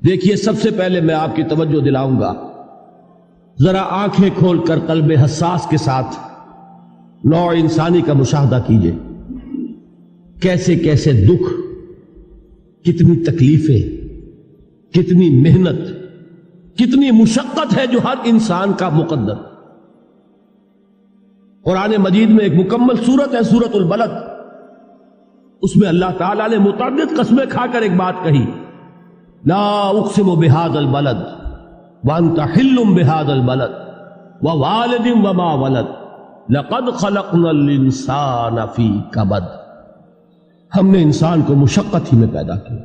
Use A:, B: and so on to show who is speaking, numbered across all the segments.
A: دیکھیے، سب سے پہلے میں آپ کی توجہ دلاؤں گا، ذرا آنکھیں کھول کر قلب حساس کے ساتھ نوع انسانی کا مشاہدہ کیجئے۔ کیسے کیسے دکھ، کتنی تکلیفیں، کتنی محنت، کتنی مشقت ہے جو ہر انسان کا مقدر۔ قرآن مجید میں ایک مکمل سورت ہے، سورت البلد، اس میں اللہ تعالیٰ نے متعدد قسمیں کھا کر ایک بات کہی، لا اقسم بہذا البلد وانت حل بہذا البلد ووالد وما ولد لقد خلقنا الانسان فی کبد۔ ہم نے انسان کو مشقت ہی میں پیدا کیا،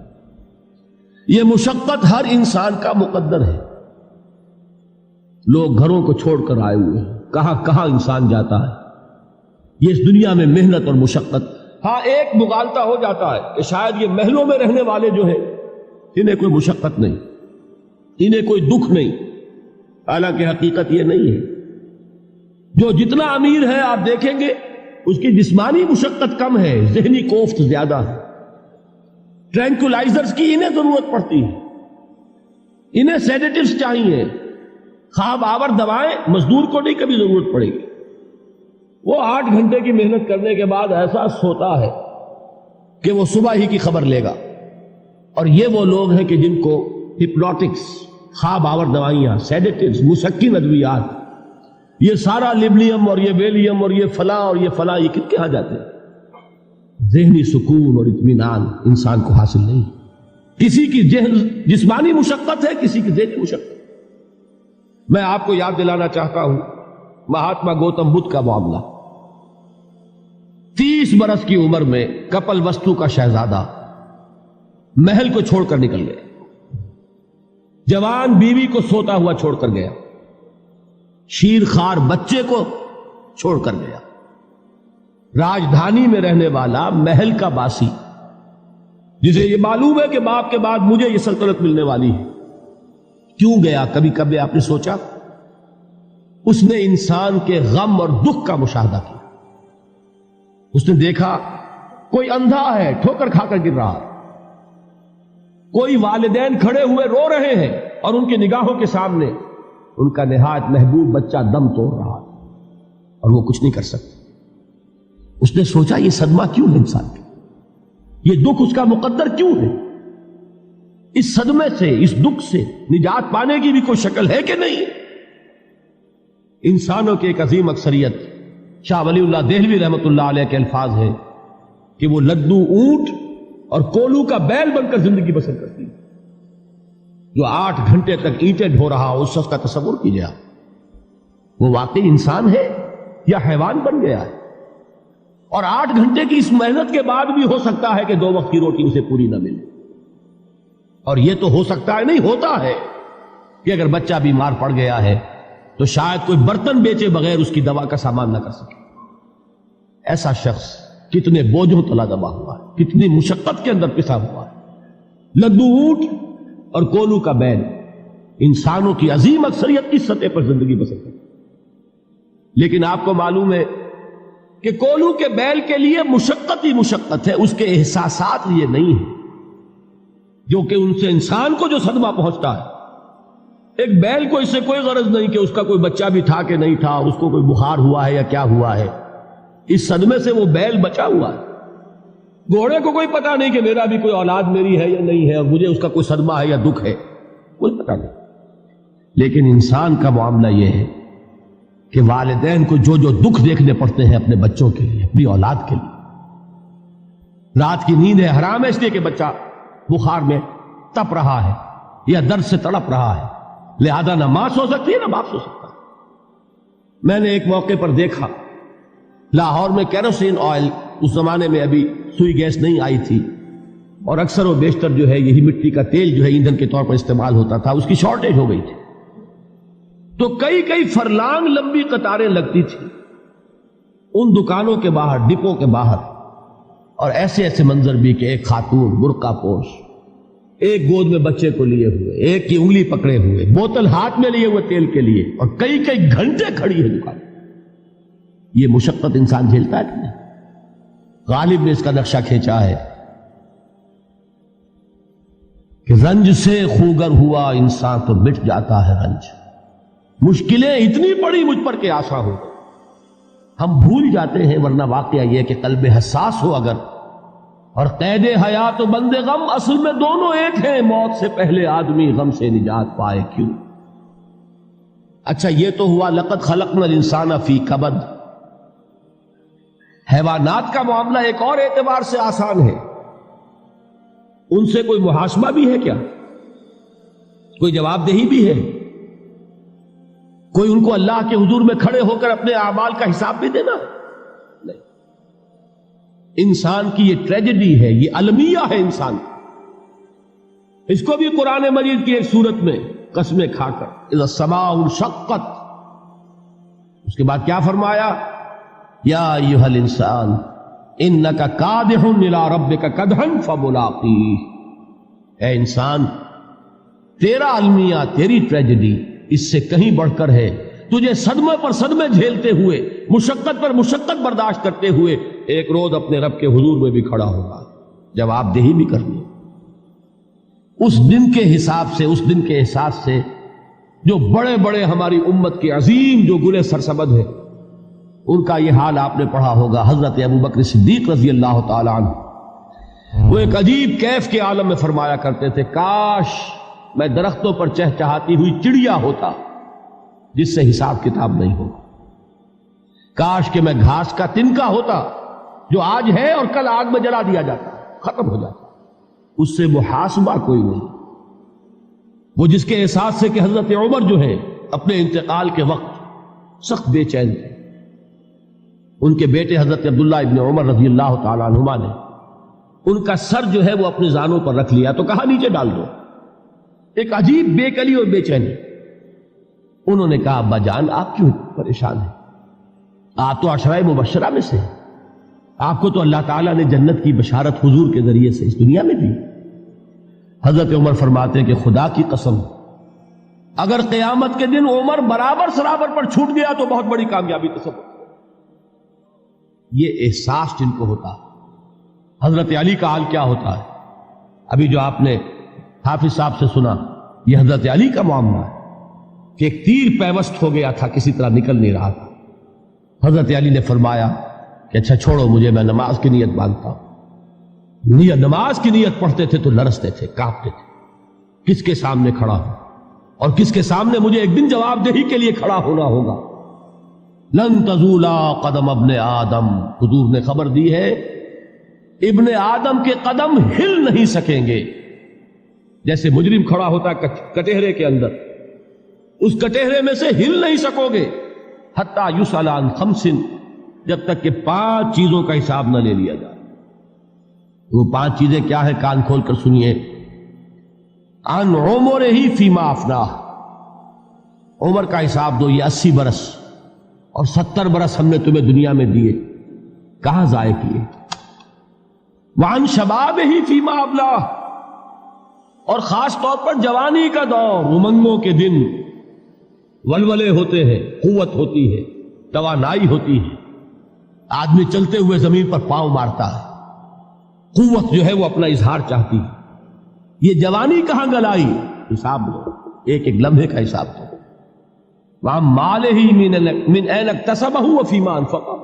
A: یہ مشقت ہر انسان کا مقدر ہے۔ لوگ گھروں کو چھوڑ کر آئے ہوئے ہیں، کہاں کہاں انسان جاتا ہے، یہ اس دنیا میں محنت اور مشقت۔ ہاں، ایک مغالطہ ہو جاتا ہے کہ شاید یہ محلوں میں رہنے والے جو ہیں انہیں کوئی مشقت نہیں، انہیں کوئی دکھ نہیں، حالانکہ حقیقت یہ نہیں ہے۔ جو جتنا امیر ہے آپ دیکھیں گے اس کی جسمانی مشقت کم ہے، ذہنی کوفت زیادہ ہے۔ ٹرینکولائزرز کی انہیں ضرورت پڑتی ہے، انہیں سیڈیٹیوز چاہیے، خواب آور دوائیں مزدور کو نہیں کبھی ضرورت پڑے گی۔ وہ 8 گھنٹے کی محنت کرنے کے بعد احساس ہوتا ہے کہ وہ صبح ہی کی خبر لے گا۔ اور یہ وہ لوگ ہیں کہ جن کو ہپنوٹکس، خواب آور دوائیاں، سیڈیٹیوز، مسکن ادویات، یہ سارا لیبنیم اور یہ ویلیم اور یہ فلاں اور یہ فلاں، یہ کن کے ہاں جاتے ہیں؟ ذہنی سکون اور اطمینان انسان کو حاصل نہیں۔ کسی کی جسمانی مشقت ہے، کسی کی ذہنی مشقت۔ میں آپ کو یاد دلانا چاہتا ہوں مہاتما گوتم بدھ کا معاملہ۔ 30 برس کی عمر میں کپل وستو کا شہزادہ محل کو چھوڑ کر نکل گیا، جوان بیوی کو سوتا ہوا چھوڑ کر گیا، شیر خوار بچے کو چھوڑ کر گیا۔ راجدھانی میں رہنے والا محل کا باسی، جسے یہ معلوم ہے کہ باپ کے بعد مجھے یہ سلطنت ملنے والی ہے، کیوں گیا؟ کبھی کبھی آپ نے سوچا؟ اس نے انسان کے غم اور دکھ کا مشاہدہ کیا۔ اس نے دیکھا کوئی اندھا ہے، ٹھوکر کھا کر گر رہا ہے، کوئی والدین کھڑے ہوئے رو رہے ہیں اور ان کی نگاہوں کے سامنے ان کا نہایت محبوب بچہ دم توڑ رہا ہے اور وہ کچھ نہیں کر سکتے۔ اس نے سوچا یہ صدمہ کیوں ہے انسان کا، یہ دکھ اس کا مقدر کیوں ہے؟ اس صدمے سے، اس دکھ سے نجات پانے کی بھی کوئی شکل ہے کہ نہیں؟ انسانوں کی ایک عظیم اکثریت، شاہ ولی اللہ دہلوی رحمت اللہ علیہ کے الفاظ ہیں کہ وہ لدو اونٹ اور کولو کا بیل بن کر زندگی بسر کرتی ہے۔ جو 8 گھنٹے تک اینٹیں ڈھو رہا ہو، اس شخص کا تصور کیجیے آپ، وہ واقعی انسان ہے یا حیوان بن گیا ہے؟ اور 8 گھنٹے کی اس محنت کے بعد بھی ہو سکتا ہے کہ 2 وقت کی روٹی اسے پوری نہ ملے۔ اور یہ تو ہو سکتا ہے، نہیں ہوتا ہے کہ اگر بچہ بیمار پڑ گیا ہے تو شاید کوئی برتن بیچے بغیر اس کی دوا کا سامان نہ کر سکے۔ ایسا شخص کتنے بوجھوں تلا دبا ہوا ہے، کتنی مشقت کے اندر پسا ہوا ہے۔ لدو اونٹ اور کولو کا بیل، انسانوں کی عظیم اکثریت اس سطح پر زندگی بسر کرتی ہے۔ لیکن آپ کو معلوم ہے کہ کولو کے بیل کے لیے مشقت ہی مشقت ہے، اس کے احساسات یہ نہیں ہیں جو کہ ان سے انسان کو جو صدمہ پہنچتا ہے۔ ایک بیل کو اس سے کوئی غرض نہیں کہ اس کا کوئی بچہ بھی تھا کہ نہیں تھا، اس کو کوئی بخار ہوا ہے یا کیا ہوا ہے، اس صدمے سے وہ بیل بچا ہوا ہے۔ گھوڑے کو کوئی پتہ نہیں کہ میرا بھی کوئی اولاد میری ہے یا نہیں ہے، اور مجھے اس کا کوئی صدمہ ہے یا دکھ ہے، کوئی پتہ نہیں۔ لیکن انسان کا معاملہ یہ ہے کہ والدین کو جو جو دکھ دیکھنے پڑتے ہیں اپنے بچوں کے لیے، اپنی اولاد کے لیے۔ رات کی نیند ہے حرام ہے اس لیے کہ بچہ بخار میں تپ رہا ہے یا درد سے تڑپ رہا ہے، لہذا نہ ماں سو سکتی ہے نہ باپ سو سکتا۔ میں نے ایک موقع پر دیکھا، لاہور میں کیروسین آئل، اس زمانے میں ابھی سوئی گیس نہیں آئی تھی، اور اکثر و بیشتر جو ہے یہی مٹی کا تیل جو ہے ایندھن کے طور پر استعمال ہوتا تھا، اس کی شارٹیج ہو گئی تھی۔ تو کئی فرلانگ لمبی قطاریں لگتی تھی ان دکانوں کے باہر، ڈپوں کے باہر، اور ایسے ایسے منظر بھی کہ ایک خاتون برقع پوش، ایک گود میں بچے کو لیے ہوئے، ایک کی انگلی پکڑے ہوئے، بوتل ہاتھ میں لیے ہوئے تیل کے لیے، اور کئی گھنٹے کھڑی ہے دکان۔ یہ مشقت انسان جھیلتا ہے کہ نہیں؟ غالب نے اس کا نقشہ کھینچا ہے کہ رنج سے خوگر ہوا انسان تو مٹ جاتا ہے رنج. مشکلیں اتنی پڑی مجھ پر کہ آسا ہو. ہم بھول جاتے ہیں، ورنہ واقعہ یہ کہ قلب حساس ہو اگر اور قید حیات و بند غم، اصل میں دونوں ایک ہیں. موت سے پہلے آدمی غم سے نجات پائے کیوں؟ اچھا یہ تو ہوا لقد خلقنا الانسان فی کبد. حیوانات کا معاملہ ایک اور اعتبار سے آسان ہے. ان سے کوئی محاسبہ بھی ہے کیا؟ کوئی جواب دہی بھی ہے؟ کوئی ان کو اللہ کے حضور میں کھڑے ہو کر اپنے اعمال کا حساب بھی دینا؟ نہیں. انسان کی یہ ٹریجڈی ہے، یہ المیہ ہے انسان. اس کو بھی قرآن مجید کی ایک سورت میں قسمیں کھا کر اذا السماء انشقت، اس کے بعد کیا فرمایا؟ یا ایھا الانسان انک کادح الی ربک کدحا فملاقیہ. اے انسان، تیرا المیہ، تیری ٹریجڈی اس سے کہیں بڑھ کر ہے. تجھے صدمے پر صدمے جھیلتے ہوئے، مشقت پر مشقت برداشت کرتے ہوئے ایک روز اپنے رب کے حضور میں بھی کھڑا ہوگا، جواب دہی بھی کرنی. اس دن کے حساب سے، اس دن کے احساس سے جو بڑے بڑے ہماری امت کے عظیم جو گلے سرسبد ہیں، ان کا یہ حال آپ نے پڑھا ہوگا. حضرت ابوبکر صدیق رضی اللہ تعالی عنہ وہ ایک عجیب کیف کے عالم میں فرمایا کرتے تھے، کاش میں درختوں پر چہچہاتی ہوئی چڑیا ہوتا جس سے حساب کتاب نہیں ہو. کاش کہ میں گھاس کا تنکا ہوتا جو آج ہے اور کل آگ میں جلا دیا جاتا، ختم ہو جاتا، اس سے محاسبہ کوئی نہیں. وہ جس کے احساس سے کہ حضرت عمر جو ہے اپنے انتقال کے وقت سخت بے چین تھے. ان کے بیٹے حضرت عبداللہ ابن عمر رضی اللہ تعالی عنہما نے ان کا سر جو ہے وہ اپنے زانوں پر رکھ لیا تو کہا نیچے ڈال دو. ایک عجیب بے کلی اور بے چینی. انہوں نے کہا ابا جان آپ کیوں پریشان ہیں؟ آپ تو عشرہ مبشرہ میں سے ہیں. آپ کو تو اللہ تعالیٰ نے جنت کی بشارت حضور کے ذریعے سے اس دنیا میں دی. حضرت عمر فرماتے ہیں کہ خدا کی قسم اگر قیامت کے دن عمر برابر سرابر پر چھوٹ گیا تو بہت بڑی کامیابی تصور. یہ احساس جن کو ہوتا. حضرت علی کا حال کیا ہوتا ہے؟ ابھی جو آپ نے حافظ صاحب سے سنا، یہ حضرت علی کا معاملہ ہے کہ ایک تیر پیوست ہو گیا تھا، کسی طرح نکل نہیں رہا تھا. حضرت علی نے فرمایا کہ اچھا چھوڑو مجھے، میں نماز کی نیت باندھتا ہوں. نماز کی نیت پڑھتے تھے تو لرزتے تھے، کانپتے تھے. کس کے سامنے کھڑا ہوں اور کس کے سامنے مجھے ایک دن جواب دہی کے لیے کھڑا ہونا ہوگا. لن تزولا قدم ابن آدم، حضور نے خبر دی ہے ابن آدم کے قدم ہل نہیں سکیں گے. جیسے مجرم کھڑا ہوتا ہے کٹہرے کے اندر، اس کٹہرے میں سے ہل نہیں سکو گے حتی یسأل عن خمس، جب تک کہ 5 چیزوں کا حساب نہ لے لیا جائے. وہ 5 چیزیں کیا ہے؟ کان کھول کر سنیے. عن عمرہ فیما افناہ، عمر کا حساب دو. یہ 80 برس اور 70 برس ہم نے تمہیں دنیا میں دیے، کہاں ضائع کیے؟ وعن شبابہ فیما ابلاہ، اور خاص طور پر جوانی کا دور، امنگوں کے دن، ولولے ہوتے ہیں، قوت ہوتی ہے، توانائی ہوتی ہے، آدمی چلتے ہوئے زمین پر پاؤں مارتا ہے، قوت جو ہے وہ اپنا اظہار چاہتی ہے. یہ جوانی کہاں گلائی؟ حساب لو، ایک ایک لمحے کا حساب دو. وہاں مالہ من این اکتسبہ وفیما انفقہ،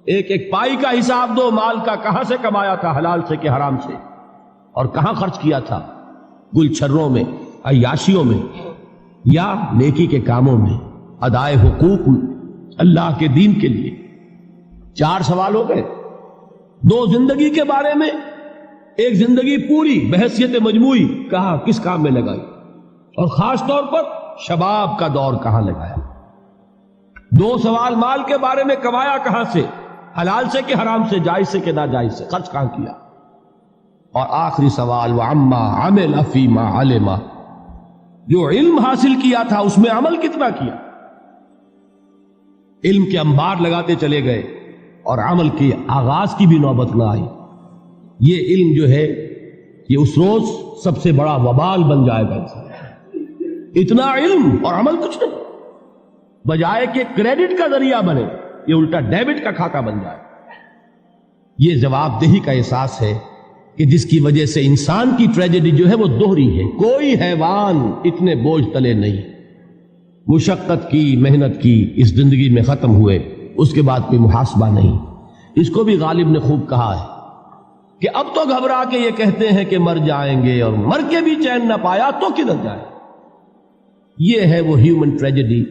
A: ایک ایک پائی کا حساب دو. مال کا کہاں سے کمایا تھا، حلال سے کہ حرام سے، اور کہاں خرچ کیا تھا، گل چھروں میں، عیاشیوں میں، یا نیکی کے کاموں میں، ادائے حقوق اللہ کے دین کے لیے. 4 سوال ہو گئے. 2 زندگی کے بارے میں، ایک زندگی پوری بحیثیت مجموعی کہاں کس کام میں لگائی، اور خاص طور پر شباب کا دور کہاں لگایا. 2 سوال مال کے بارے میں، کمایا کہاں سے، حلال سے کہ حرام سے، جائز سے کہ ناجائز سے، خرچ کہاں کیا. اور آخری سوال وعما عمل فیما علم، جو علم حاصل کیا تھا اس میں عمل کتنا کیا. علم کے انبار لگاتے چلے گئے اور عمل کے آغاز کی بھی نوبت نہ آئی. یہ علم جو ہے یہ اس روز سب سے بڑا وبال بن جائے گا. اتنا علم اور عمل کچھ نہیں، بجائے کہ کریڈٹ کا ذریعہ بنے یہ الٹا ڈیبٹ کا کھاتا بن جائے. یہ جواب دہی کا احساس ہے کہ جس کی وجہ سے انسان کی ٹریجڈی جو ہے وہ دوہری ہے. کوئی حیوان اتنے بوجھ تلے نہیں. مشقت کی، محنت کی، اس زندگی میں ختم ہوئے، اس کے بعد کوئی محاسبہ نہیں. اس کو بھی غالب نے خوب کہا ہے کہ اب تو گھبرا کے یہ کہتے ہیں کہ مر جائیں گے، اور مر کے بھی چین نہ پایا تو کدھر جائے. یہ ہے وہ ہیومن ٹریجڈی